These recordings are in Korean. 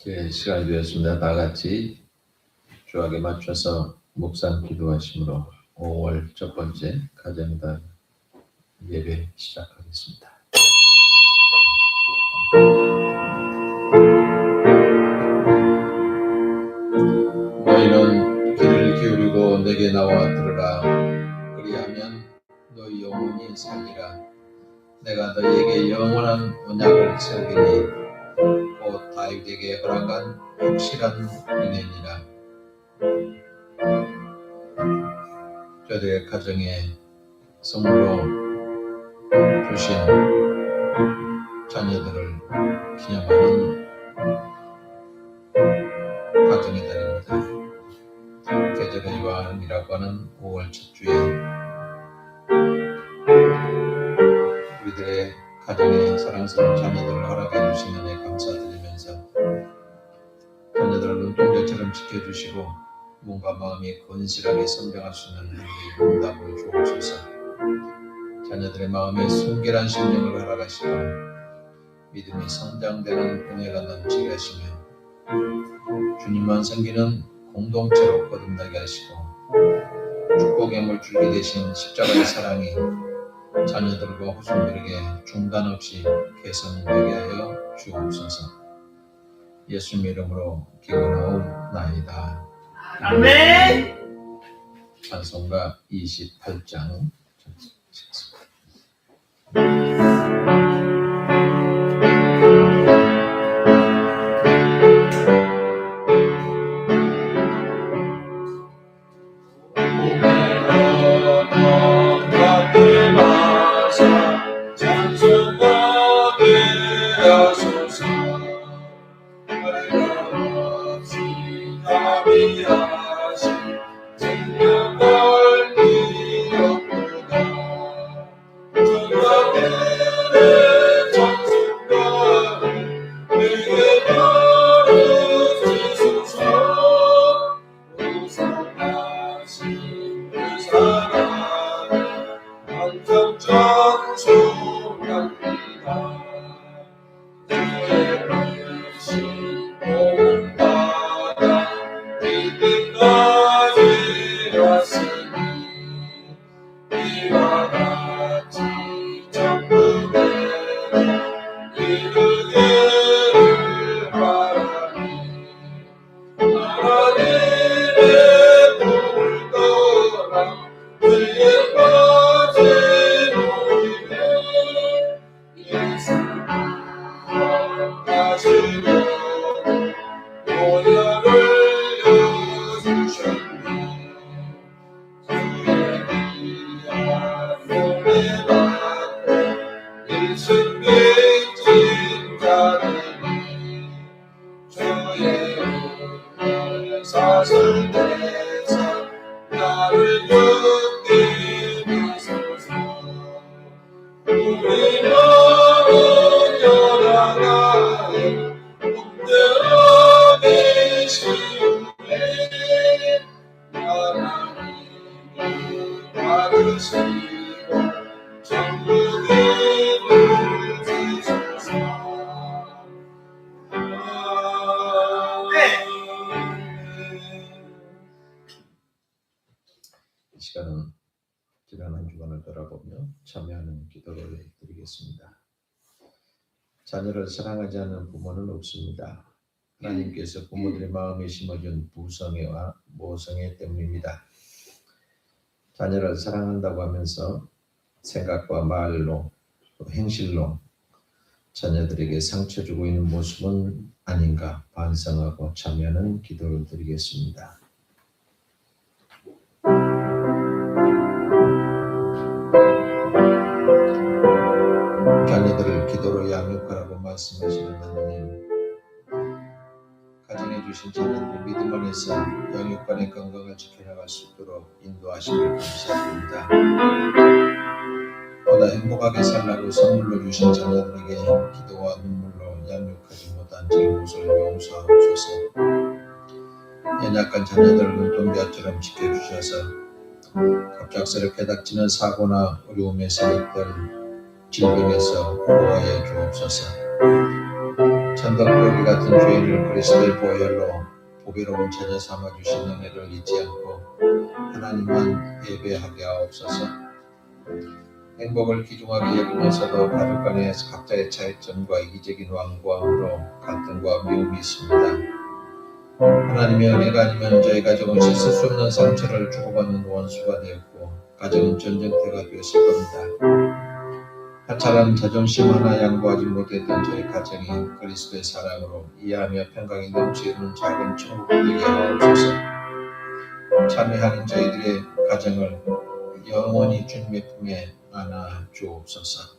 이제 시간이 되었습니다. 다 같이 주악에 맞춰서 묵상 기도하심으로 5월 첫 번째 가정이다 예배 시작하겠습니다. 너희는 귀를 기울이고 내게 나와 들으라. 그리하면 너희 영혼이 살리라. 내가 너희에게 영원한 언약을 세우리니 곧 다윗에게 허락한 확실한 은혜니라. 저들의 가정에 선물로 주신 자녀들을 기념하는 가정의 달입니다. 계절의 여왕이라고 하는 5월 첫 주에 우리들의 가정에 사랑스러운 자녀들을 허락해 주신 은혜 감사드리면서 자녀들을 눈동자처럼 지켜주시고 몸과 마음이 건실하게 성장할 수 있는 하나님의 응답을 주옵소서. 자녀들의 마음에 순결한 심령을 허락하시고 믿음이 성장되는 은혜가 넘치게 하시며 주님만 섬기는 공동체로 거듭나게 하시고 축복의 물줄기 되신 십자가의 사랑이 자녀들과 후손들에게 중단 없이 개선되게 하여 주옵소서. 예수님의 이름으로 기원하옵나이다. 아멘. 찬송가 28장 시작합니다. 이 시간은 지난 한 주간을 돌아보며 참여하는 기도를 드리겠습니다. 자녀를 사랑하지 않는 부모는 없습니다. 하나님께서 부모들의 마음에 심어준 부성애와 모성애 때문입니다. 자녀를 사랑한다고 하면서 생각과 말로 또 행실로 자녀들에게 상처 주고 있는 모습은 아닌가 반성하고 참여하는 기도를 드리겠습니다. 자녀들을 기도로 양육하라고 말씀하시는 하나님, 가정해 주신 자녀들 믿음 안에서 영육간의 건강을 지켜나갈 수 있도록 인도하심을 감사드립니다. 보다 행복하게 살라고 선물로 주신 자녀들에게 기도와 눈물로 양육하지 못한 잘못을 용서하옵소서. 연약한 자녀들을 눈동자처럼 지켜주셔서 갑작스럽게 닥치는 사고나 어려움에서 있던 질병에서 보호하여 주옵소서. 천덕꾸러기 같은 죄인을 그리스도의 보혈로 보배로운 제자 삼아주신 은혜를 잊지 않고 하나님만 예배하게 하옵소서. 행복을 귀중하게 여기면서도 가족 간의 각자의 차이점과 이기적인 완고함으로 갈등과 미움이 있습니다. 하나님의 은혜가 아니면 저희 가정은 씻을 수 없는 상처를 주고받는 원수가 되었고 가정은 전쟁터가 되었을 겁니다. 하찮은 자존심 하나 양보하지 못했던 저희 가정이 그리스도의 사랑으로 이해하며 평강이 넘치는 작은 천국이 되게 하옵소서. 참여하는 저희들의 가정을 영원히 주님의 품에 안아 주옵소서.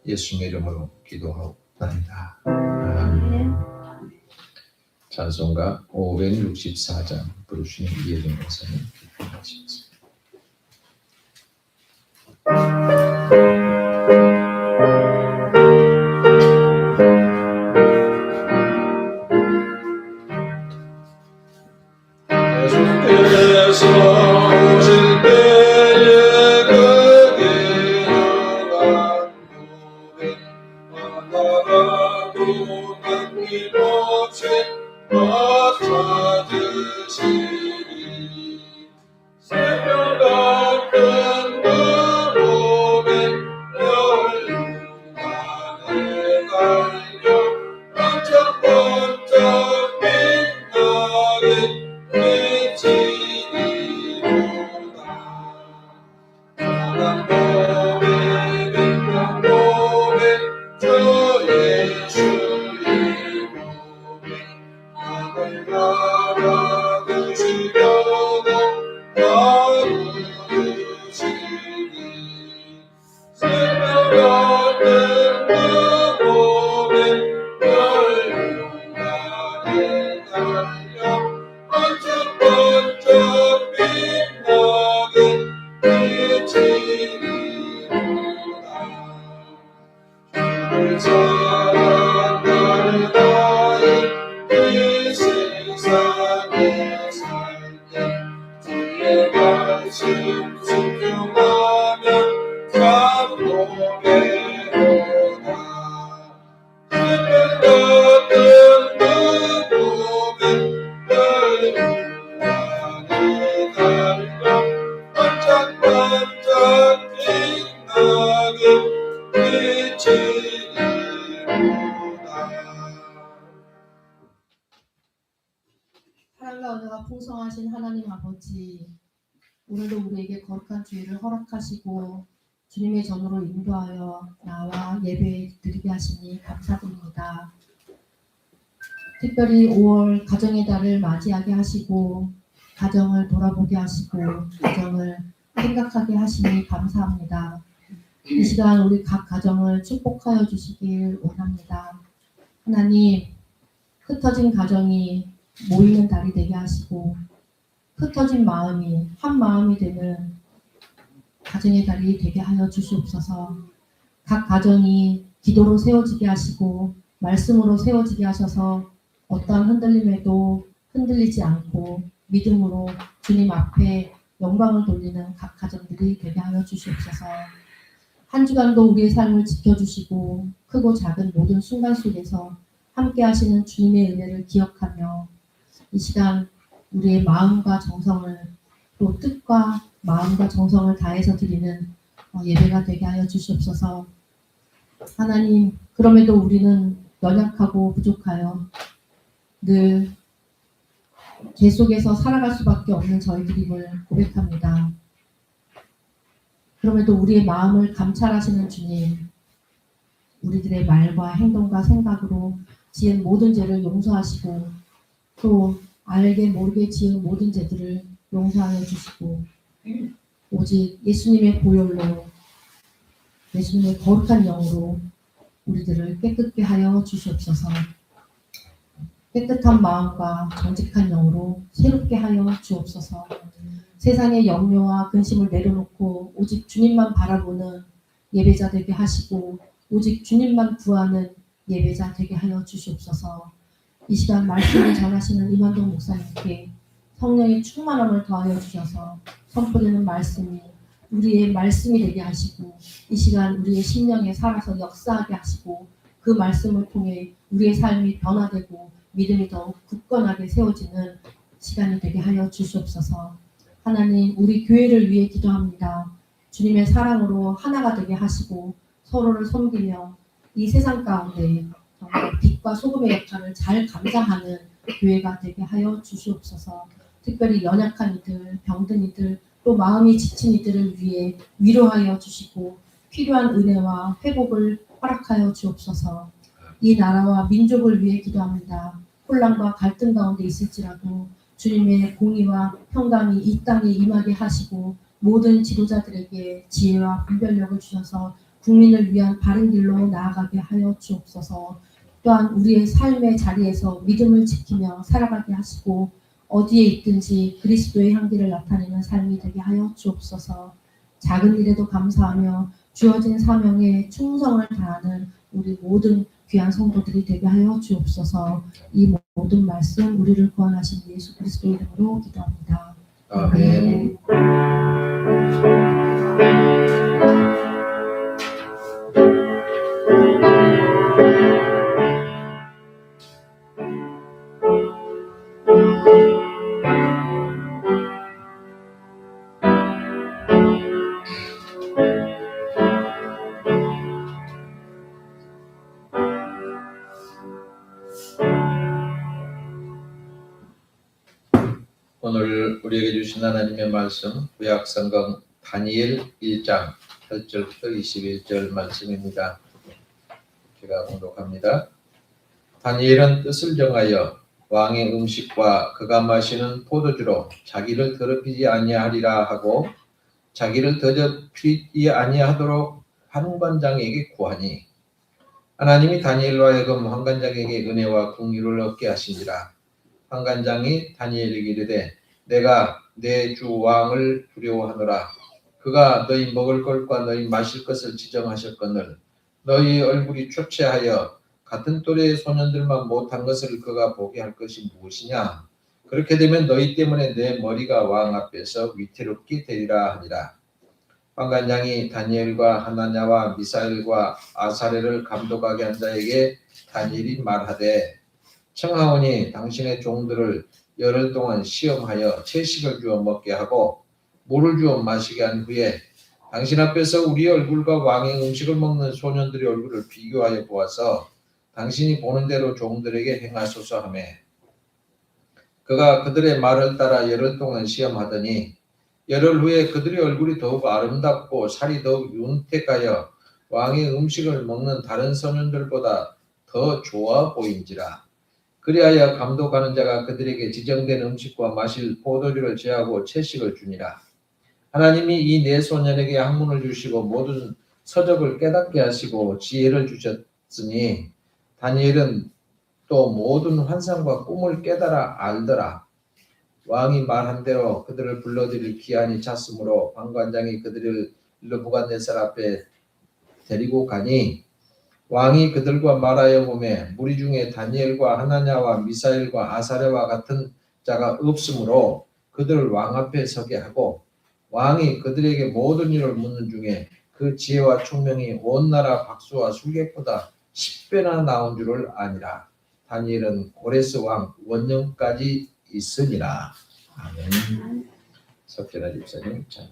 예수님의 이름으로 기도하옵나이다. 아멘. 찬송가 564장 부르시는 이혜정 목사님 기도하시겠습니다. 사랑과 은혜가 풍성하신 하나님 아버지, 오늘도 우리에게 거룩한 주일을 허락하시고 주님의 전으로 인도하여 나와 예배 드리게 하시니 감사드립니다. 특별히 5월 가정의 달을 맞이하게 하시고 가정을 돌아보게 하시고 가정을 생각하게 하시니 감사합니다. 이 시간 우리 각 가정을 축복하여 주시길 원합니다. 하나님, 흩어진 가정이 모이는 달이 되게 하시고 흩어진 마음이 한 마음이 되는 가정의 달이 되게 하여 주시옵소서. 각 가정이 기도로 세워지게 하시고 말씀으로 세워지게 하셔서 어떠한 흔들림에도 흔들리지 않고 믿음으로 주님 앞에 영광을 돌리는 각 가정들이 되게 하여 주시옵소서. 한 주간도 우리의 삶을 지켜주시고 크고 작은 모든 순간 속에서 함께 하시는 주님의 은혜를 기억하며 이 시간 우리의 마음과 정성을 또 뜻과 마음과 정성을 다해서 드리는 예배가 되게 하여 주시옵소서. 하나님, 그럼에도 우리는 연약하고 부족하여 늘 죄 속에서 살아갈 수밖에 없는 저희들임을 고백합니다. 그럼에도 우리의 마음을 감찰하시는 주님, 우리들의 말과 행동과 생각으로 지은 모든 죄를 용서하시고 또 알게 모르게 지은 모든 죄들을 용서하여 주시고 오직 예수님의 보혈로 예수님의 거룩한 영으로 우리들을 깨끗게 하여 주시옵소서. 깨끗한 마음과 정직한 영으로 새롭게 하여 주옵소서. 세상의 염려와 근심을 내려놓고 오직 주님만 바라보는 예배자 되게 하시고 오직 주님만 구하는 예배자 되게 하여 주시옵소서. 이 시간 말씀을 전하시는 이만동 목사님께 성령의 충만함을 더하여 주셔서 선포되는 말씀이 우리의 말씀이 되게 하시고 이 시간 우리의 심령에 살아서 역사하게 하시고 그 그 말씀을 통해 우리의 삶이 변화되고 믿음이 더욱 굳건하게 세워지는 시간이 되게 하여 주시옵소서. 하나님, 우리 교회를 위해 기도합니다. 주님의 사랑으로 하나가 되게 하시고 서로를 섬기며 이 세상 가운데 정말 빛과 소금의 역할을 잘 감당하는 교회가 되게 하여 주시옵소서. 특별히 연약한 이들, 병든 이들, 또 마음이 지친 이들을 위해 위로하여 주시고 필요한 은혜와 회복을 허락하여 주옵소서. 이 나라와 민족을 위해 기도합니다. 혼란과 갈등 가운데 있을지라도 주님의 공의와 평강이 이 땅에 임하게 하시고 모든 지도자들에게 지혜와 분별력을 주셔서 국민을 위한 바른 길로 나아가게 하여 주옵소서. 또한 우리의 삶의 자리에서 믿음을 지키며 살아가게 하시고 어디에 있든지 그리스도의 향기를 나타내는 삶이 되게 하여 주옵소서. 작은 일에도 감사하며 주어진 사명에 충성을 다하는 우리 모든 귀한 성도들이 되게 하여 주옵소서. 이 모든 말씀 우리를 구원하신 예수 그리스도의 이름으로 기도합니다. 아멘. 오늘 우리에게 주신 하나님의 말씀 구약성경 다니엘 1장 8절부터 21절 말씀입니다. 제가 공독합니다. 다니엘은 뜻을 정하여 왕의 음식과 그가 마시는 포도주로 자기를 더럽히지 아니하리라 하고 자기를 더럽히지 아니하도록 환관장에게 구하니 하나님이 다니엘로 하여금 환관장에게 은혜와 긍휼을 얻게 하시니라. 환관장이 다니엘에게 이르되 내가 내 주 왕을 두려워하노라. 그가 너희 먹을 것과 너희 마실 것을 지정하셨거늘 너희 얼굴이 초췌하여 같은 또래의 소년들만 못한 것을 그가 보게 할 것이 무엇이냐. 그렇게 되면 너희 때문에 내 머리가 왕 앞에서 위태롭게 되리라 하니라. 환관장이 다니엘과 하나냐와 미사엘과 아사랴를 감독하게 한 자에게 다니엘이 말하되 청하오니 당신의 종들을 열흘 동안 시험하여 채식을 주어 먹게 하고 물을 주어 마시게 한 후에 당신 앞에서 우리 얼굴과 왕의 음식을 먹는 소년들의 얼굴을 비교하여 보아서 당신이 보는 대로 종들에게 행하소서 하며 그가 그들의 말을 따라 열흘 동안 시험하더니 열흘 후에 그들의 얼굴이 더욱 아름답고 살이 더욱 윤택하여 왕의 음식을 먹는 다른 소년들보다 더 좋아 보인지라. 그리하여 감독하는 자가 그들에게 지정된 음식과 마실 포도주를 제하고 채식을 주니라. 하나님이 이 네 소년에게 학문을 주시고 모든 서적을 깨닫게 하시고 지혜를 주셨으니 다니엘은 또 모든 환상과 꿈을 깨달아 알더라. 왕이 말한 대로 그들을 불러들일 기한이 찼으므로 관관장이 그들을 느부갓네살 앞에 데리고 가니 왕이 그들과 말하여 보매 무리 중에 다니엘과 하나냐와 미사엘과 아사랴와 같은 자가 없으므로 그들을 왕 앞에 서게 하고 왕이 그들에게 모든 일을 묻는 중에 그 지혜와 총명이 온 나라 박수와 술객보다 10배나 나온 줄을 아니라. 다니엘은 고레스 왕 원년까지 있으니라. 아멘. 석전아 집사님 참.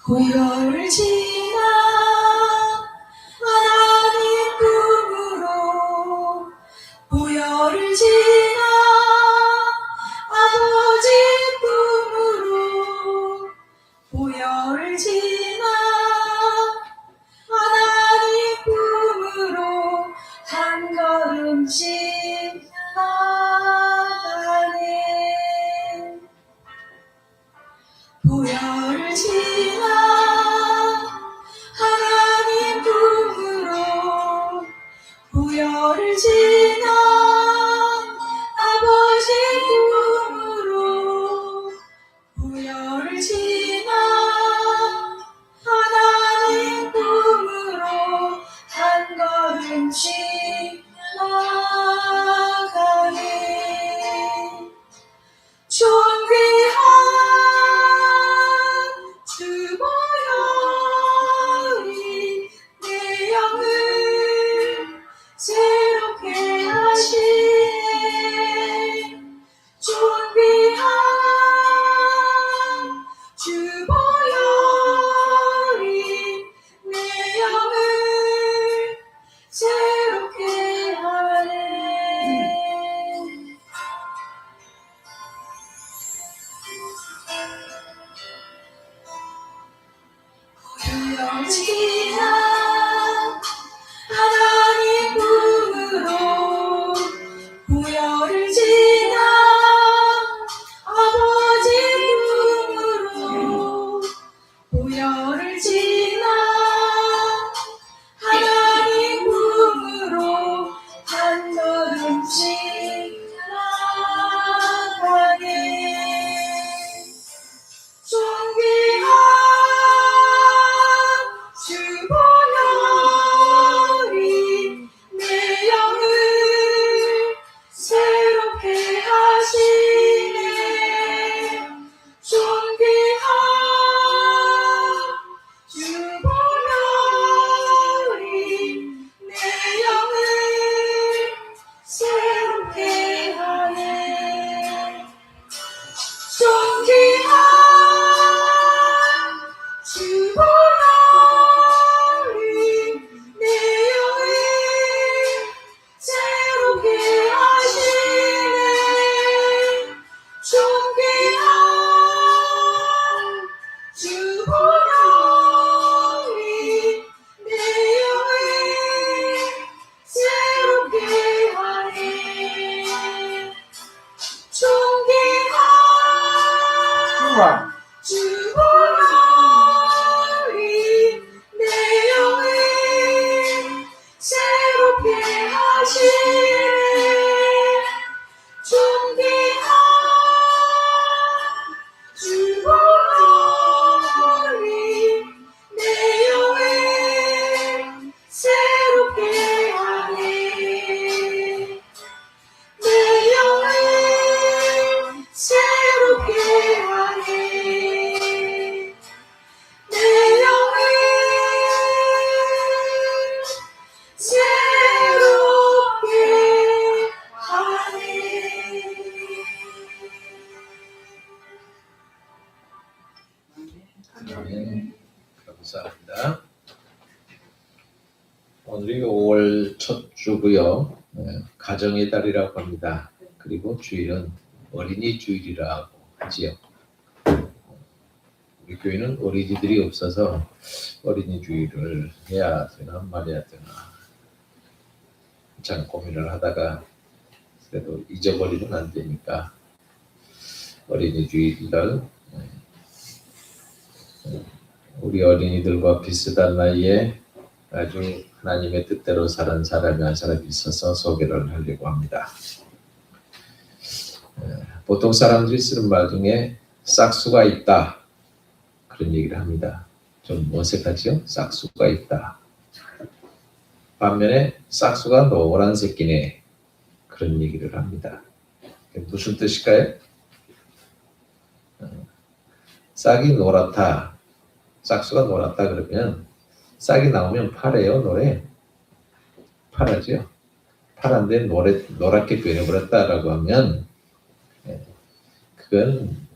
고열을 지나 하나님 꿈으로 고열을 지나 아버지 꿈으로 고열을 지나 하나님 꿈으로 한 걸음씩 나가네. 고열을 지나 하나님 꿈으로 고열을 지나 아버지 꿈으로 고열을 지나 하나님 꿈으로 한 걸음씩 그러고요. 가정의 달이라고 합니다. 그리고 주일은 어린이 주일이라고 하지요. 우리 교회는 어린이들이 없어서 어린이 주일을 해야 되나 말해야 되나 참 고민을 하다가 그래도 잊어버리면 안 되니까 어린이 주일을 우리 어린이들과 비슷한 나이에 아주 하나님의 뜻대로 사는 사람이 한 사람이 있어서 소개를 하려고 합니다. 보통 사람들이 쓰는 말 중에 싹수가 있다 그런 얘기를 합니다. 좀 어색하죠? 싹수가 있다. 반면에 싹수가 노란 새끼네 그런 얘기를 합니다. 무슨 뜻일까요? 싹이 노랗다, 싹수가 노랗다 그러면 싹이 나오면 파래요, 노래? 파랗죠? 파란데 노랗게 변해버렸다라고 하면 그건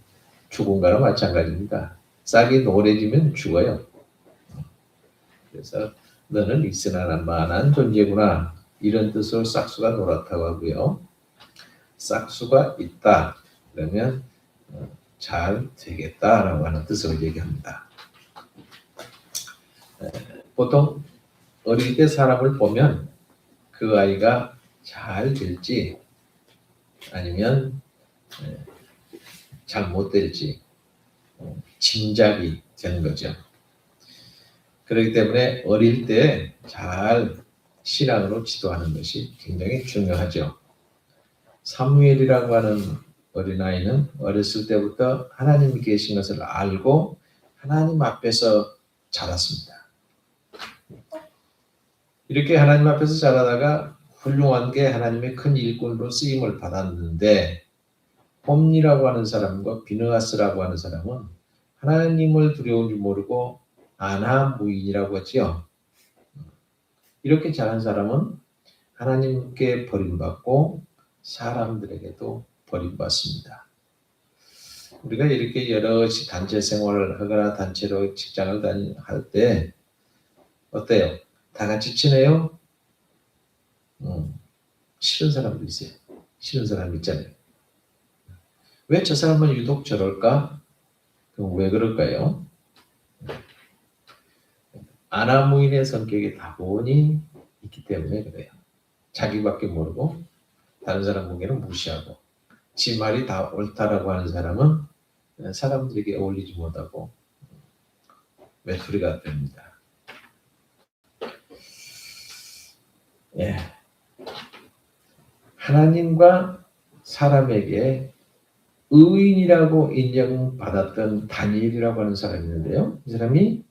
죽은 거나 마찬가지입니다. 싹이 노래지면 죽어요. 그래서 너는 있으나 만한 존재구나 이런 뜻으로 싹수가 노랗다고 하고요. 싹수가 있다 그러면 잘 되겠다라고 하는 뜻으로 얘기합니다. 보통 어릴 때 사람을 보면 그 아이가 잘 될지 아니면 잘못 될지 짐작이 되는 거죠. 그렇기 때문에 어릴 때 잘 신앙으로 지도하는 것이 굉장히 중요하죠. 사무엘이라고 하는 어린아이는 어렸을 때부터 하나님이 계신 것을 알고 하나님 앞에서 자랐습니다. 이렇게 하나님 앞에서 자라다가 훌륭한 게 하나님의 큰 일꾼으로 쓰임을 받았는데 홈리라고 하는 사람과 비느하스라고 하는 사람은 하나님을 두려울 줄 모르고 아나무인이라고 하지요. 이렇게 자란 사람은 하나님께 버림받고 사람들에게도 버림받습니다. 우리가 이렇게 여럿이 단체 생활을 하거나 단체로 직장을 할 때 어때요? 다 같이 친해요? 싫은 사람도 있어요. 싫은 사람 있잖아요. 왜 저 사람은 유독 저럴까? 그럼 왜 그럴까요? 아나무인의 성격이 다분히 있기 때문에 그래요. 자기밖에 모르고 다른 사람 보기에는 무시하고 지 말이 다 옳다라고 하는 사람은 사람들에게 어울리지 못하고 외톨이가 됩니다. 예. 하나님과 사람에게 의인이라고 인정받았던 다니엘이라고 하는 사람이 있는데요. 이 사람이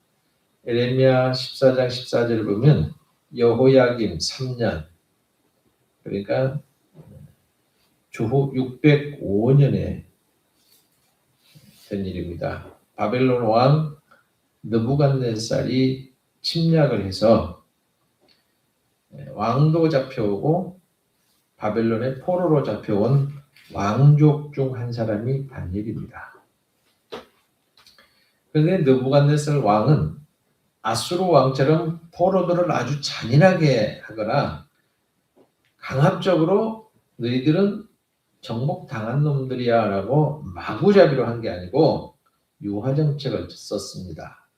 에레미야 14장 14절을 보면 여호야김 3년 그러니까 주후 605년에 된 일입니다. 바벨론 왕 느부갓네살이 침략을 해서 왕도 잡혀오고 바벨론의 포로로 잡혀온 왕족 중 한 사람이 다니엘입니다. 그런데 느부갓네살 왕은 아수르 왕처럼 포로들을 아주 잔인하게 하거나 강압적으로 너희들은 정복당한 놈들이야 라고 마구잡이로 한 게 아니고 유화정책을 썼습니다.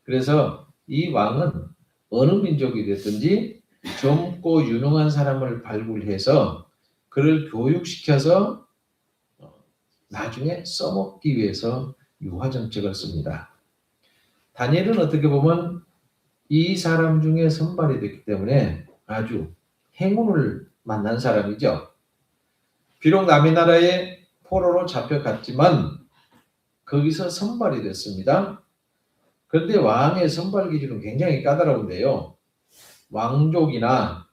그래서 이 왕은 어느 민족이 됐든지 젊고 유능한 사람을 발굴해서 그를 교육시켜서 나중에 써먹기 위해서 유화정책을 씁니다. 다니엘은 어떻게 보면 이 사람 중에 선발이 됐기 때문에 아주 행운을 만난 사람이죠. 비록 남의 나라에 포로로 잡혀갔지만 거기서 선발이 됐습니다. 그런데 왕의 선발 기준은 굉장히 까다로운데요. 왕족이나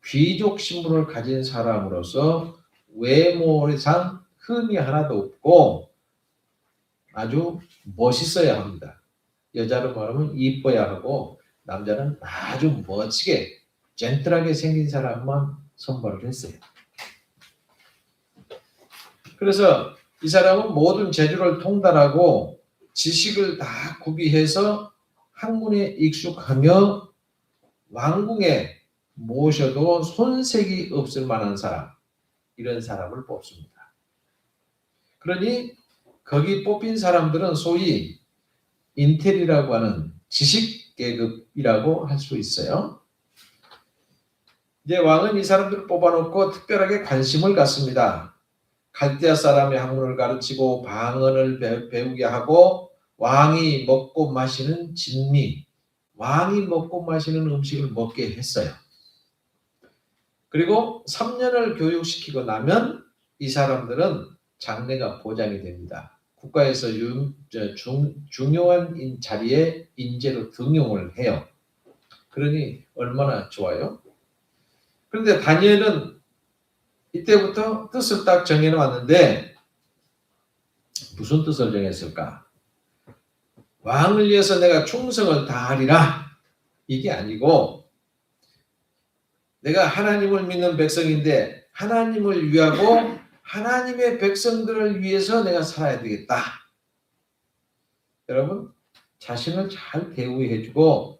귀족 신분을 가진 사람으로서 외모상 흠이 하나도 없고 아주 멋있어야 합니다. 여자로 말하면 이뻐야 하고 남자는 아주 멋지게 젠틀하게 생긴 사람만 선발을 했어요. 그래서 이 사람은 모든 재주를 통달하고 지식을 다 구비해서 학문에 익숙하며 왕궁에 모셔도 손색이 없을 만한 사람, 이런 사람을 뽑습니다. 그러니 거기 뽑힌 사람들은 소위 인텔이라고 하는 지식 계급이라고 할 수 있어요. 이제 왕은 이 사람들을 뽑아놓고 특별하게 관심을 갖습니다. 갈대아 사람의 학문을 가르치고 방언을 배우게 하고 왕이 먹고 마시는 진미, 왕이 먹고 마시는 음식을 먹게 했어요. 그리고 3년을 교육시키고 나면 이 사람들은 장래가 보장이 됩니다. 국가에서 중요한 자리에 인재로 등용을 해요. 그러니 얼마나 좋아요. 그런데 다니엘은 이때부터 뜻을 딱 정해놓았는데 무슨 뜻을 정했을까? 왕을 위해서 내가 충성을 다하리라, 이게 아니고 내가 하나님을 믿는 백성인데 하나님을 위하고 하나님의 백성들을 위해서 내가 살아야 되겠다. 여러분, 자신을 잘 대우해주고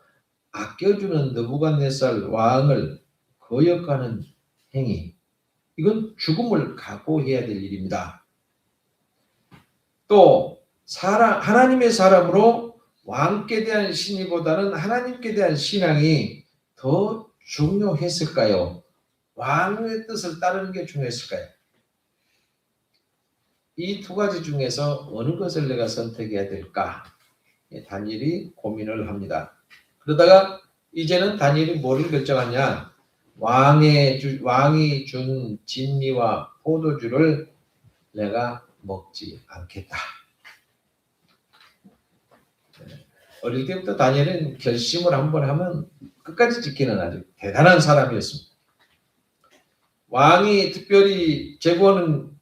아껴주는 느부갓네살 왕을 거역하는 행위, 이건 죽음을 각오해야 될 일입니다. 또 하나님의 사람으로 왕께 대한 신의보다는 하나님께 대한 신앙이 더 중요했을까요? 왕의 뜻을 따르는 게 중요했을까요? 이 두 가지 중에서 어느 것을 내가 선택해야 될까? 다니엘이 고민을 합니다. 그러다가 이제는 다니엘이 뭐를 결정하냐? 왕이 준 진미와 포도주를 내가 먹지 않겠다. 어릴 때부터 다니엘은 결심을 한번 하면 끝까지 지키는 아주 대단한 사람이었습니다. 왕이 특별히 제공하는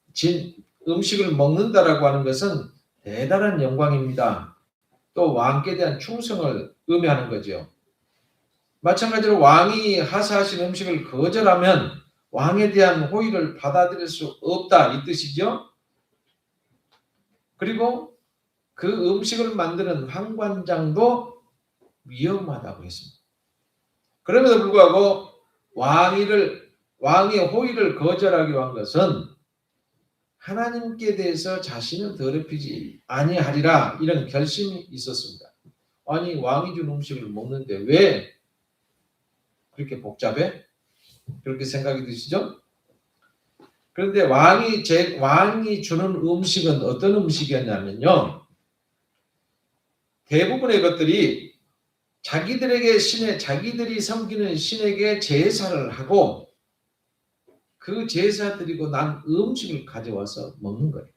음식을 먹는다라고 하는 것은 대단한 영광입니다. 또 왕께 대한 충성을 의미하는 거죠. 마찬가지로 왕이 하사하신 음식을 거절하면 왕에 대한 호의를 받아들일 수 없다, 이 뜻이죠. 그리고 그 음식을 만드는 황관장도 위험하다고 했습니다. 그럼에도 불구하고 왕의 호의를 거절하기로 한 것은 하나님께 대해서 자신을 더럽히지 아니하리라, 이런 결심이 있었습니다. 아니, 왕이 준 음식을 먹는데 왜 그렇게 복잡해? 그렇게 생각이 드시죠? 그런데 왕이 주는 음식은 어떤 음식이었냐면요, 대부분의 것들이 자기들이 섬기는 신에게 제사를 하고 그 제사 드리고 난 음식을 가져와서 먹는 거예요.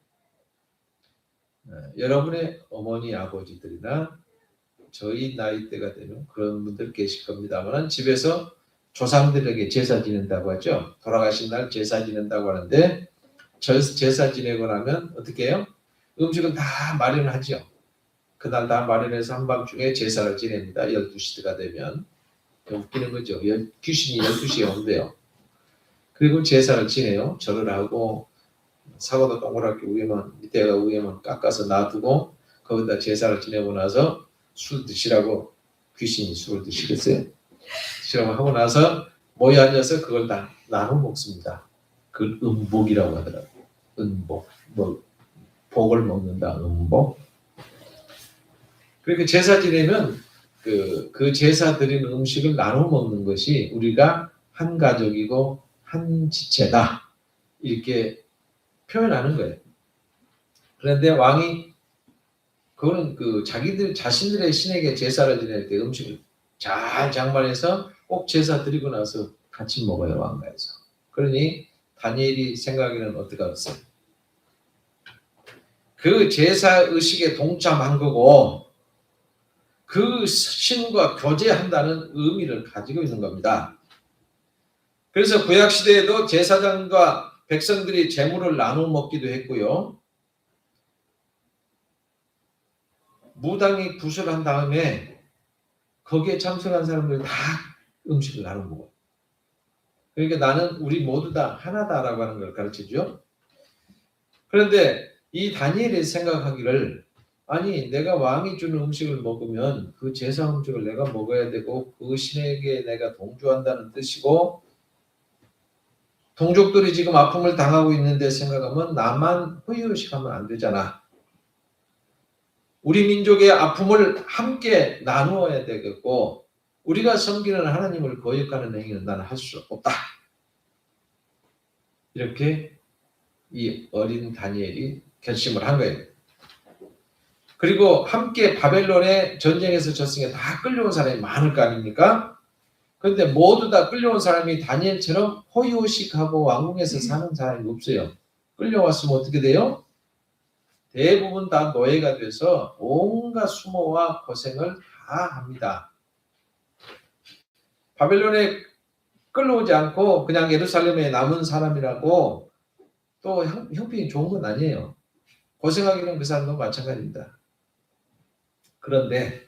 여러분의 어머니 아버지들이나 저희 나이대가 되면 그런 분들 계실 겁니다만, 집에서 조상들에게 제사 지낸다고 하죠. 돌아가신 날 제사 지낸다고 하는데, 제사 지내고 나면 어떻게 해요? 음식은 다 마련하죠. 그날 다 마련해서 한밤중에 제사를 지냅니다. 12시가 되면. 웃기는 거죠. 귀신이 12시에 온대요. 그리고 제사를 지내요. 절을 하고 사과도 동그랗게 밑에가 깎아서 놔두고 거기다 제사를 지내고 나서 술 드시라고, 귀신이 술을 드시겠어요? 드시라고 하고 나서 모여 앉아서 그걸 다 나눠 먹습니다. 그걸 음복이라고 하더라고요. 음복, 복을 먹는다, 음복. 그렇게 제사 지내면 그 제사 드린 음식을 나눠 먹는 것이 우리가 한 가족이고 한 지체다, 이렇게 표현하는 거예요. 그런데 왕이 그거는 자신들의 신에게 제사를 지낼 때 음식을 잘 장만해서 꼭 제사 드리고 나서 같이 먹어요, 왕가에서. 그러니 다니엘이 생각에는 어떻게 했어요? 그 제사 의식에 동참한 거고 그 신과 교제한다는 의미를 가지고 있는 겁니다. 그래서 구약시대에도 제사장과 백성들이 제물을 나눠 먹기도 했고요. 무당이 구슬한 다음에 거기에 참석한 사람들이 다 음식을 나눠 먹어요. 그러니까 우리 모두 다 하나다라고 하는 걸 가르치죠. 그런데 이 다니엘이 생각하기를, 아니 내가 왕이 주는 음식을 먹으면 그 제사 음식을 내가 먹어야 되고 그 신에게 내가 동조한다는 뜻이고 동족들이 지금 아픔을 당하고 있는데 생각하면 나만 호의호식하면 안 되잖아. 우리 민족의 아픔을 함께 나누어야 되겠고 우리가 섬기는 하나님을 거역하는 행위는 나는 할 수 없다. 이렇게 이 어린 다니엘이 결심을 한 거예요. 그리고 함께 바벨론의 전쟁에서 졌으니까 다 끌려온 사람이 많을 거 아닙니까? 그런데 모두 다 끌려온 사람이 다니엘처럼 호의호식하고 왕궁에서 사는 사람이 없어요. 끌려왔으면 어떻게 돼요? 대부분 다 노예가 돼서 온갖 수모와 고생을 다 합니다. 바벨론에 끌려오지 않고 그냥 예루살렘에 남은 사람이라고 또 형편이 좋은 건 아니에요. 고생하기는 그 사람도 마찬가지입니다. 그런데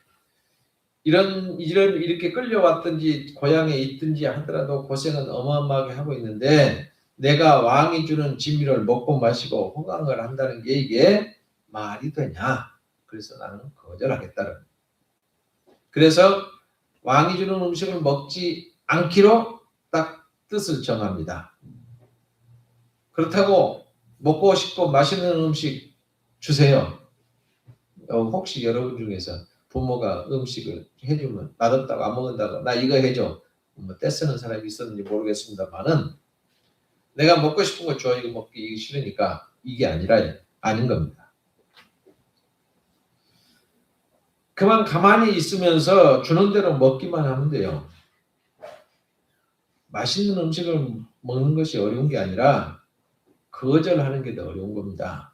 이렇게 끌려왔든지 고향에 있든지 하더라도 고생은 어마어마하게 하고 있는데 내가 왕이 주는 진미를 먹고 마시고 호강을 한다는 게 이게 말이 되냐? 그래서 나는 거절하겠다는. 그래서 왕이 주는 음식을 먹지 않기로 딱 뜻을 정합니다. 그렇다고 먹고 싶고 맛있는 음식 주세요. 혹시 여러분 중에서 부모가 음식을 해주면 맛없다고 안 먹는다고 나 이거 해줘 뭐 떼쓰는 사람이 있었는지 모르겠습니다만은 내가 먹고 싶은 거 줘 이거 먹기 싫으니까 이게 아닌 겁니다. 그만 가만히 있으면서 주는 대로 먹기만 하면 돼요. 맛있는 음식을 먹는 것이 어려운 게 아니라 거절하는 게 더 어려운 겁니다.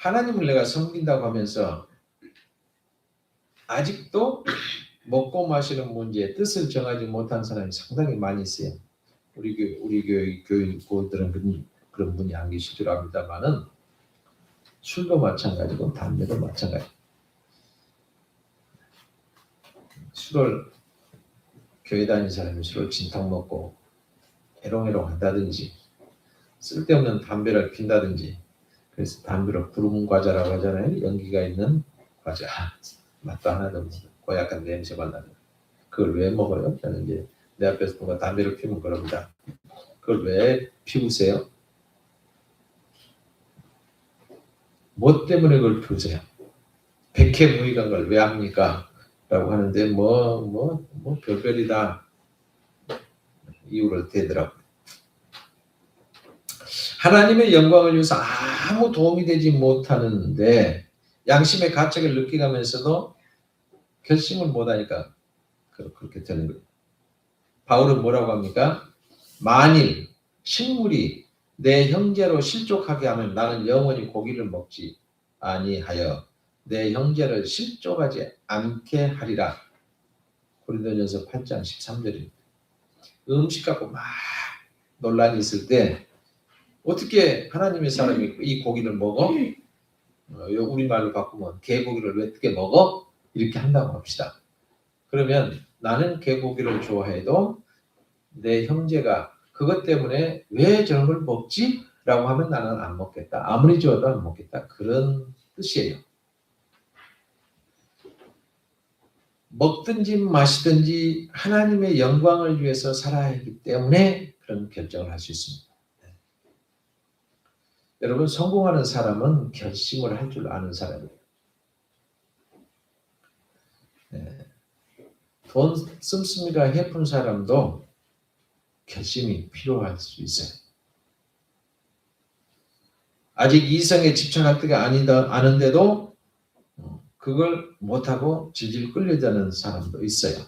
하나님을 내가 섬긴다고 하면서 아직도 먹고 마시는 문제에 뜻을 정하지 못한 사람이 상당히 많이 있어요. 우리 교회 교인들은 그런 분이 안 계실 줄 압니다만은 술도 마찬가지고 담배도 마찬가지. 술을 교회 다니는 사람이 술을 진탕 먹고 해롱해롱 한다든지 쓸데없는 담배를 핀다든지 그래서 담배로 구름 과자라고 하잖아요. 연기가 있는 과자. 맛도 하나도 없어. 고약한 냄새만 나는. 그걸 왜 먹어요? 저는 이제 내 앞에서 누가 담배를 피우면 그럽니다. 그걸 왜 피우세요? 뭐 때문에 그걸 피우세요? 백해무익한 걸 왜 합니까? 라고 하는데 별별이다. 이유를 대더라고요. 하나님의 영광을 위해서 아무 도움이 되지 못하는데 양심의 가책을 느끼면서도 결심을 못하니까 그렇게 되는 거예요. 바울은 뭐라고 합니까? 만일 식물이 내 형제로 실족하게 하면 나는 영원히 고기를 먹지 아니하여 내 형제를 실족하지 않게 하리라. 고린도전서 8장 13절입니다. 음식 갖고 막 논란이 있을 때 어떻게 하나님의 사람이 이 고기를 먹어? 우리말로 바꾸면 개고기를 왜 어떻게 먹어? 이렇게 한다고 합시다. 그러면 나는 개고기를 좋아해도 내 형제가 그것 때문에 왜 저런 걸 먹지? 라고 하면 나는 안 먹겠다. 아무리 좋아도 안 먹겠다. 그런 뜻이에요. 먹든지 마시든지 하나님의 영광을 위해서 살아야 하기 때문에 그런 결정을 할 수 있습니다. 여러분 성공하는 사람은 결심을 할 줄 아는 사람이에요. 돈 씀씀이가 해픈 사람도 결심이 필요할 수 있어요. 아직 이성에 집착할 때가 아는데도 그걸 못하고 질질 끌려다니는 사람도 있어요.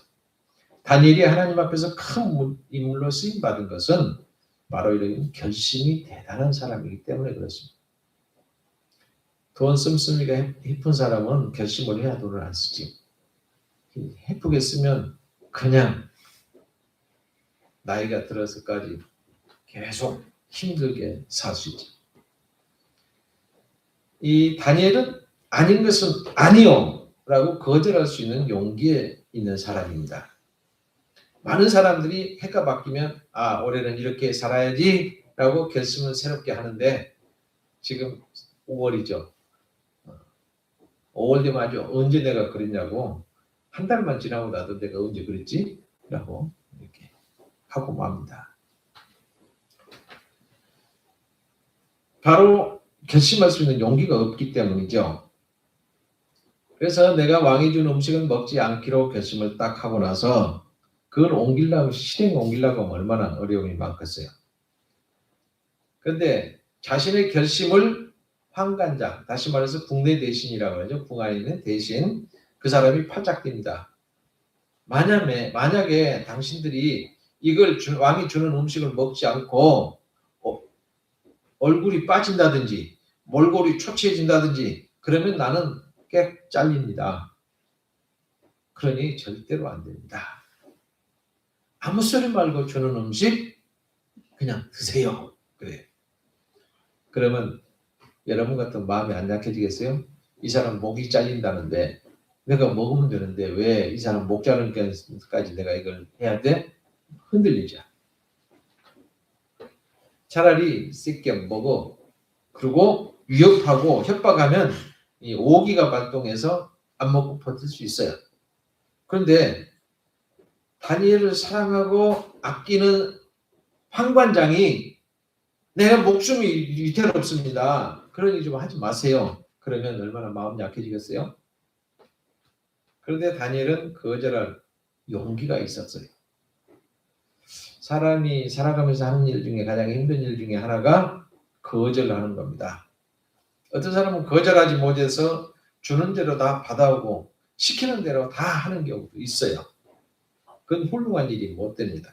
다니엘이 하나님 앞에서 큰 인물로 쓰임받은 것은 바로 이런 결심이 대단한 사람이기 때문에 그렇습니다. 돈 씀씀이가 해픈 사람은 결심을 해야 돈을 안 쓰지. 해프게 쓰면 그냥 나이가 들어서까지 계속 힘들게 살 수 있죠. 이 다니엘은 아닌 것은 아니요 라고 거절할 수 있는 용기에 있는 사람입니다. 많은 사람들이 해가 바뀌면 올해는 이렇게 살아야지 라고 결심을 새롭게 하는데 지금 5월이죠. 5월 되면 아주 언제 내가 그랬냐고 한 달만 지나고 나도 내가 언제 그랬지? 라고 이렇게 하고 맙니다. 바로 결심할 수 있는 용기가 없기 때문이죠. 그래서 내가 왕이 준 음식은 먹지 않기로 결심을 딱 하고 나서 그걸 옮기려고 실행에 옮기려고 하면 얼마나 어려움이 많겠어요. 그런데 자신의 결심을 황관장, 다시 말해서 국내 대신이라고 하죠. 궁안에 있는 대신 그 사람이 팔짝 띱니다. 만약에 당신들이 이걸 왕이 주는 음식을 먹지 않고 얼굴이 빠진다든지 몰골이 초췌해진다든지 그러면 나는 깨 잘립니다. 그러니 절대로 안 됩니다. 아무 소리 말고 주는 음식 그냥 드세요. 그래. 그러면 여러분 같은 마음이 안 약해지겠어요? 이 사람 목이 잘린다는데 내가 먹으면 되는데 왜 이 사람 목 자르는 까지 내가 이걸 해야 돼? 흔들리죠. 차라리 씻게 먹어. 그리고 위협하고 협박하면 이 오기가 발동해서 안 먹고 버틸 수 있어요. 그런데 다니엘을 사랑하고 아끼는 황관장이 내가 목숨이 위태롭습니다. 그러니 좀 하지 마세요. 그러면 얼마나 마음 약해지겠어요? 그런데 다니엘은 거절할 용기가 있었어요. 사람이 살아가면서 하는 일 중에 가장 힘든 일 중에 하나가 거절하는 겁니다. 어떤 사람은 거절하지 못해서 주는 대로 다 받아오고 시키는 대로 다 하는 경우도 있어요. 그건 훌륭한 일이 못 됩니다.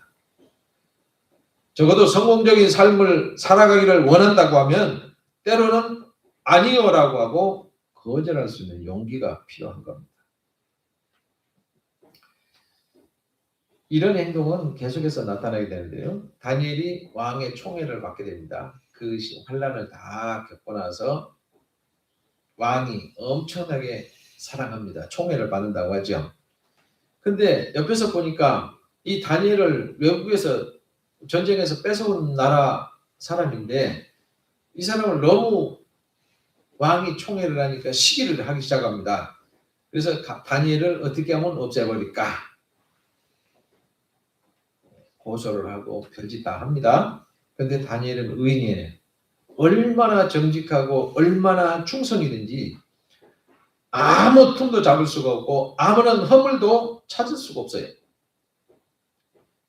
적어도 성공적인 삶을 살아가기를 원한다고 하면 때로는 아니요라고 하고 거절할 수 있는 용기가 필요한 겁니다. 이런 행동은 계속해서 나타나게 되는데요. 다니엘이 왕의 총애를 받게 됩니다. 그 환란을 다 겪고 나서 왕이 엄청나게 사랑합니다. 총애를 받는다고 하죠. 근데 옆에서 보니까 이 다니엘을 외국에서 전쟁에서 뺏어온 나라 사람인데 이 사람을 너무 왕이 총애를 하니까 시기를 하기 시작합니다. 그래서 다니엘을 어떻게 하면 없애버릴까? 고소를 하고 별짓 다 합니다. 그런데 다니엘은 의인이에요. 얼마나 정직하고 얼마나 충성이든지 아무 틈도 잡을 수가 없고 아무런 허물도 찾을 수가 없어요.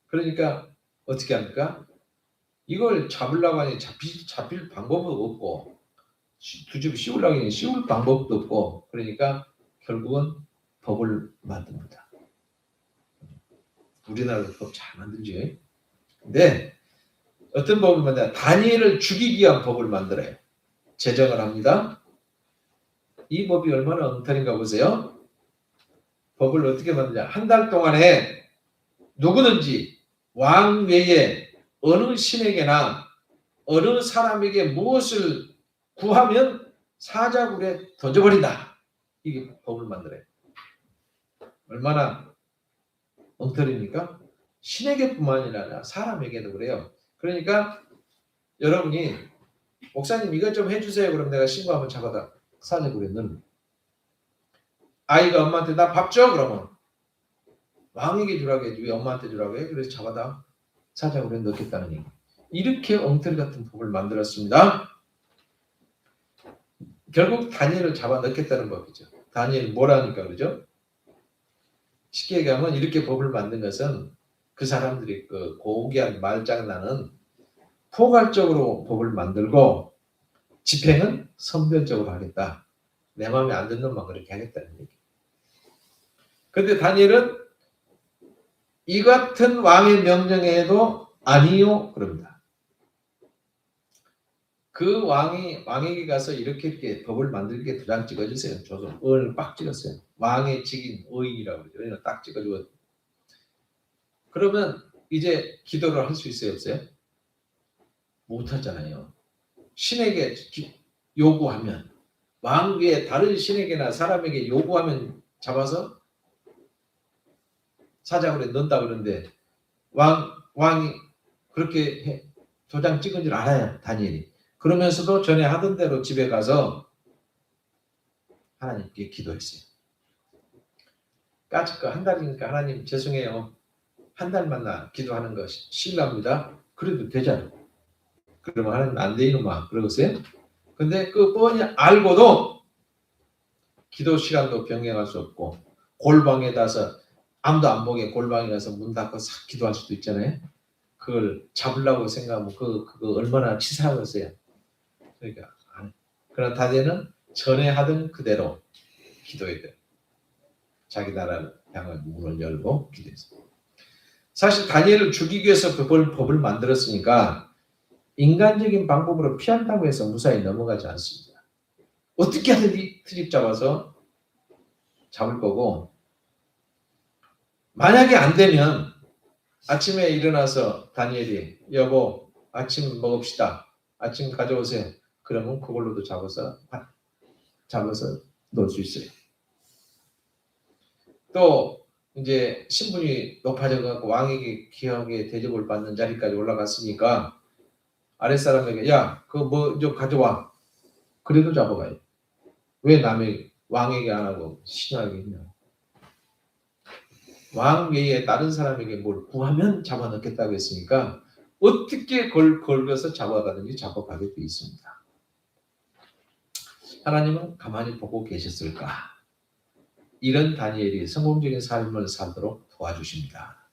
그러니까 어떻게 합니까? 이걸 잡으려고 하니 잡힐 방법도 없고 두집이 씌우려고 하니 씌울 방법도 없고 그러니까 결국은 법을 만듭니다. 우리나라도 법 잘 만들죠. 근데 어떤 법을 만드냐? 다니엘을 죽이기 위한 법을 만들어요. 제정을 합니다. 이 법이 얼마나 엉터리인가 보세요. 법을 어떻게 만드냐? 한 달 동안에 누구든지 왕 외에 어느 신에게나 어느 사람에게 무엇을 구하면 사자굴에 던져버린다. 이게 법을 만들어요. 얼마나 엉터리입니까? 신에게뿐만 아니라 사람에게도 그래요. 그러니까 여러분이 목사님 이것 좀 해주세요. 그럼 내가 신고하면 잡아다 사자굴에 넣는. 아이가 엄마한테 나 밥 줘. 그러면 왕에게 주라고 해야지 왜 엄마한테 주라고 해? 그래서 잡아다 사자굴에 넣겠다는 얘기. 이렇게 엉터리 같은 법을 만들었습니다. 결국 다니엘을 잡아 넣겠다는 법이죠. 다니엘 뭐라니까 그러죠? 쉽게 얘기하면 이렇게 법을 만든 것은 그 사람들이 그 고귀한 말장난은 포괄적으로 법을 만들고 집행은 선별적으로 하겠다. 내 마음에 안 드는 놈만 그렇게 하겠다는 얘기. 그런데 다니엘은 이 같은 왕의 명령에도 아니요 그럽니다. 그 왕에게 가서 이렇게 법을 만들게 도장 찍어주세요. 조선 을을 빡 찍었어요. 왕의 직인 의인이라고 그러죠. 의인을 딱 찍어주고 그러면 이제 기도를 할 수 있어요, 없어요? 못하잖아요. 신에게 요구하면 왕 위에 다른 신에게나 사람에게 요구하면 잡아서 사자굴에 넣는다 그러는데 왕이 그렇게 도장 찍은 줄 알아요, 다니엘이. 그러면서도 전에 하던 대로 집에 가서 하나님께 기도했어요. 까짓 거 한 달이니까 하나님 죄송해요. 한 달만 나 기도하는 거 실례합니다. 그래도 되잖아. 그러면 하나님 안 돼 이놈아 그러세요? 근데 그 뻔히 알고도 기도 시간도 변경할 수 없고 골방에 가서 아무도 안 보게 골방에 가서 문 닫고 싹 기도할 수도 있잖아요. 그걸 잡으려고 생각하면 그거 얼마나 치사하겠어요. 그러니까 그러나 다니엘은 전에 하던 그대로 기도해야 돼요. 자기 나라를 향한 문을 열고 기도했어요. 사실 다니엘을 죽이기 위해서 그 법을 만들었으니까 인간적인 방법으로 피한다고 해서 무사히 넘어가지 않습니다. 어떻게 하든지 트집 잡아서 잡을 거고 만약에 안 되면 아침에 일어나서 다니엘이 여보 아침 먹읍시다. 아침 가져오세요. 그러면 그걸로도 잡아서 놓을 수 있어요. 또 이제 신분이 높아져갖고 왕에게 귀하게 대접을 받는 자리까지 올라갔으니까 아랫사람에게 야 그거 뭐 좀 가져와. 그래도 잡아가요. 왜 남의 왕에게 안 하고 신하에게 했냐. 왕 외에 다른 사람에게 뭘 구하면 잡아넣겠다고 했으니까 어떻게 걸어서 잡아가든지 잡아가게 돼 있습니다. 하나님은 가만히 보고 계셨을까? 이런 다니엘이 성공적인 삶을 살도록 도와주십니다.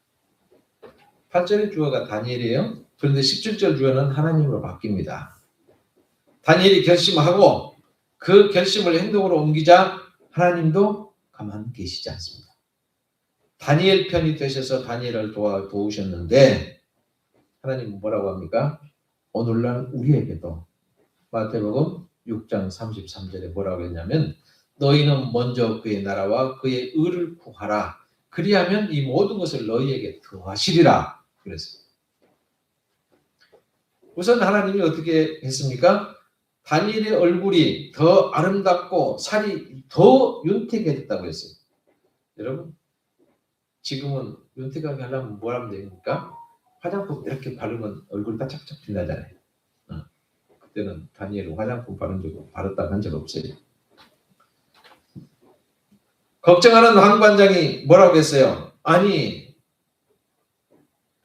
8절의 주어가 다니엘이에요. 그런데 17절 주어는 하나님으로 바뀝니다. 다니엘이 결심하고 그 결심을 행동으로 옮기자 하나님도 가만히 계시지 않습니다. 다니엘 편이 되셔서 다니엘을 도우셨는데 하나님은 뭐라고 합니까? 오늘날 우리에게도 마태복음 6장 33절에 뭐라고 했냐면 너희는 먼저 그의 나라와 그의 의를 구하라. 그리하면 이 모든 것을 너희에게 더하시리라. 그랬어요. 우선 하나님이 어떻게 했습니까? 다니엘의 얼굴이 더 아름답고 살이 더 윤택해졌다고 했어요. 여러분 지금은 윤택하게 하려면 뭘 하면 됩니까? 화장품 이렇게 바르면 얼굴이 바짝바짝 빛나잖아요. 그때는 다니엘은 화장품 바르다고 한 적 없어요. 걱정하는 황관장이 뭐라고 했어요? 아니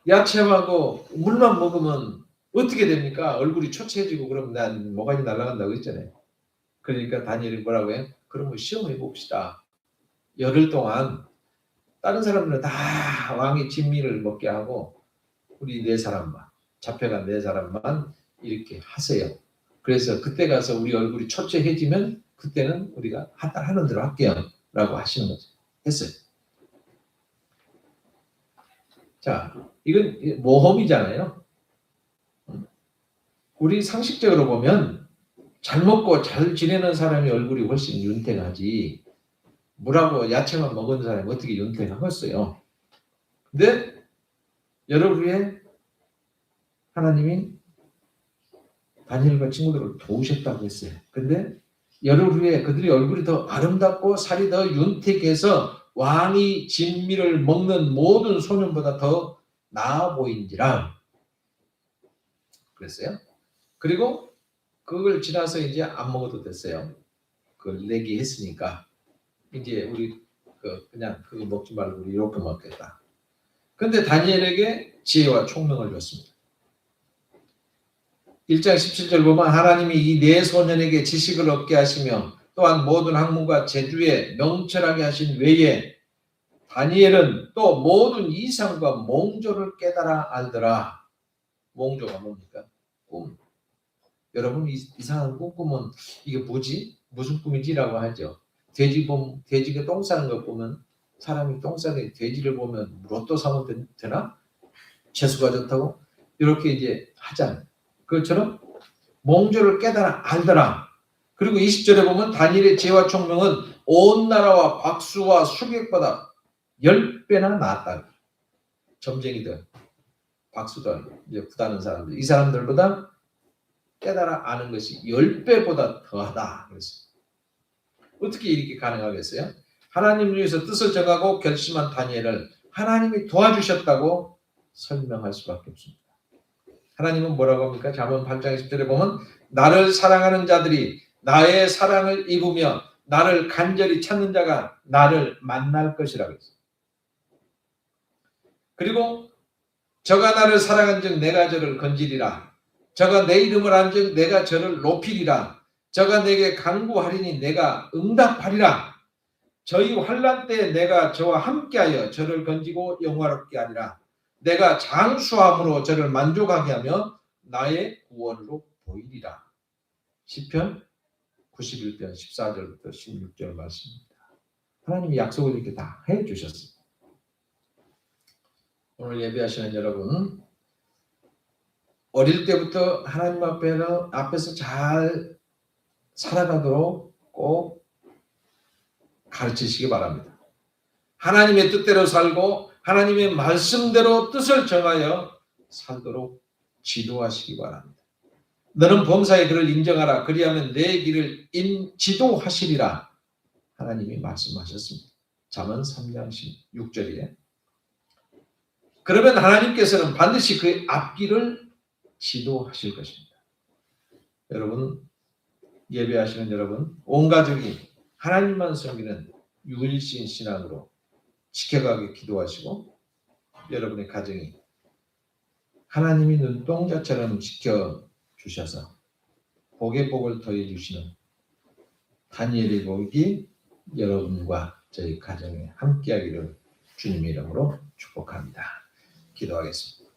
야채하고 물만 먹으면 어떻게 됩니까? 얼굴이 초췌해지고 그러면 난 모가지 날아간다고 했잖아요. 그러니까 다니엘이 뭐라고 해요? 그러면 시험해 봅시다. 열흘 동안 다른 사람들은 다 왕의 진미를 먹게 하고 우리 네 사람만 잡혀간 네 사람만 이렇게 하세요. 그래서 그때 가서 우리 얼굴이 초췌해지면 그때는 우리가 하는 대로 할게요. 라고 하시는 거죠. 했어요. 자, 이건 모험이잖아요. 우리 상식적으로 보면 잘 먹고 잘 지내는 사람이 얼굴이 훨씬 윤택하지 물하고 야채만 먹은 사람이 어떻게 윤택하겠어요. 근데 열흘 후에 하나님이 다니엘과 친구들을 도우셨다고 했어요. 근데 열흘 후에 그들의 얼굴이 더 아름답고 살이 더 윤택해서 왕이 진미를 먹는 모든 소년보다 더 나아 보인지라 그랬어요. 그리고 그걸 지나서 이제 안 먹어도 됐어요. 그걸 내기 했으니까 이제 우리 그냥 그거 먹지 말고 우리 이렇게 먹겠다. 근데 다니엘에게 지혜와 총명을 줬습니다. 1장 17절 보면 하나님이 이 네 소년에게 지식을 얻게 하시며 또한 모든 학문과 재주에 명철하게 하신 외에 다니엘은 또 모든 이상과 몽조를 깨달아 알더라. 몽조가 뭡니까? 꿈. 여러분 이상한 꿈 꾸면 이게 뭐지? 무슨 꿈이지라고 하죠. 돼지가 똥 싸는 거 보면 사람이 똥 싸는 돼지를 보면 로또 사면 되나? 재수가 좋다고? 이렇게 이제 하잖아요. 그것처럼 몽조를 깨달아 알더라. 그리고 20절에 보면 다니엘의 지혜와 총명은 온 나라와 박수와 수객보다 10배나 낫다. 점쟁이들, 박수들, 이제 부다는 사람들, 이 사람들보다 깨달아 아는 것이 10배보다 더하다. 그랬어요. 어떻게 이렇게 가능하겠어요? 하나님을 위해서 뜻을 정하고 결심한 다니엘을 하나님이 도와주셨다고 설명할 수밖에 없습니다. 하나님은 뭐라고 합니까? 잠언 8장 10절에 보면 나를 사랑하는 자들이 나의 사랑을 입으며 나를 간절히 찾는 자가 나를 만날 것이라고 했어요. 그리고 저가 나를 사랑한즉 내가 저를 건지리라. 저가 내 이름을 안즉 내가 저를 높이리라. 저가 내게 간구하리니 내가 응답하리라. 저희 환난 때 내가 저와 함께하여 저를 건지고 영화롭게 하리라. 내가 장수함으로 저를 만족하게 하며 나의 구원으로 보이리라. 시편 91편 14절부터 16절 말씀입니다. 하나님이 약속을 이렇게 다 해주셨습니다. 오늘 예배하시는 여러분, 어릴 때부터 하나님 앞에서 잘 살아가도록 꼭 가르치시기 바랍니다. 하나님의 뜻대로 살고 하나님의 말씀대로 뜻을 정하여 살도록 지도하시기 바랍니다. 너는 범사의 그를 인정하라. 그리하면 내 길을 지도하시리라. 하나님이 말씀하셨습니다. 잠언 3장 16절이에. 그러면 하나님께서는 반드시 그의 앞길을 지도하실 것입니다. 여러분, 예배하시는 여러분, 온 가족이 하나님만 섬기는 유일신 신앙으로 지켜가게 기도하시고 여러분의 가정이 하나님이 눈동자처럼 지켜주셔서 복의 복을 더해주시는 다니엘의 복이 여러분과 저희 가정에 함께하기를 주님의 이름으로 축복합니다. 기도하겠습니다.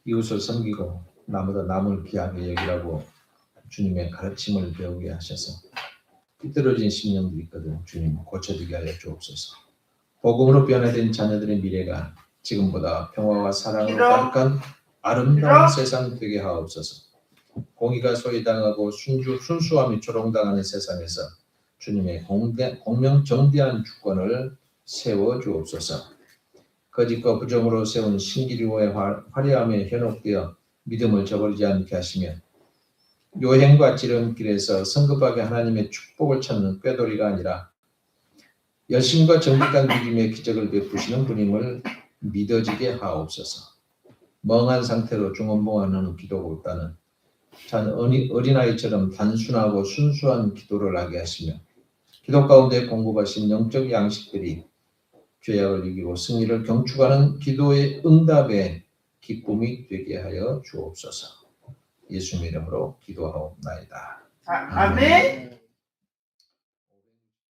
이웃을 섬기고 나보다 남을 귀하게 여기라고 주님의 가르침을 배우게 하셔서 삐뚤어진 심령들이 있거든 주님 고쳐지게 하여 주옵소서. 복음으로 변화된 자녀들의 미래가 지금보다 평화와 사랑으로 가득한 아름다운 세상 되게 하옵소서. 공의가 소외당하고 순수함이 조롱당하는 세상에서 주님의 공명정대한 주권을 세워 주옵소서. 거짓과 부정으로 세운 신기루의 화려함에 현혹되어 믿음을 저버리지 않게 하시며 요행과 지름길에서 성급하게 하나님의 축복을 찾는 꾀돌이가 아니라 열심과 정직한 믿음의 기적을 베푸시는 분임을 믿어지게 하옵소서. 멍한 상태로 중언부언하는 기도보다는 어린아이처럼 단순하고 순수한 기도를 하게 하시며 기도 가운데 공급하신 영적 양식들이 죄악을 이기고 승리를 경축하는 기도의 응답의 기쁨이 되게 하여 주옵소서. 예수님 이름으로 기도하옵나이다. 아멘.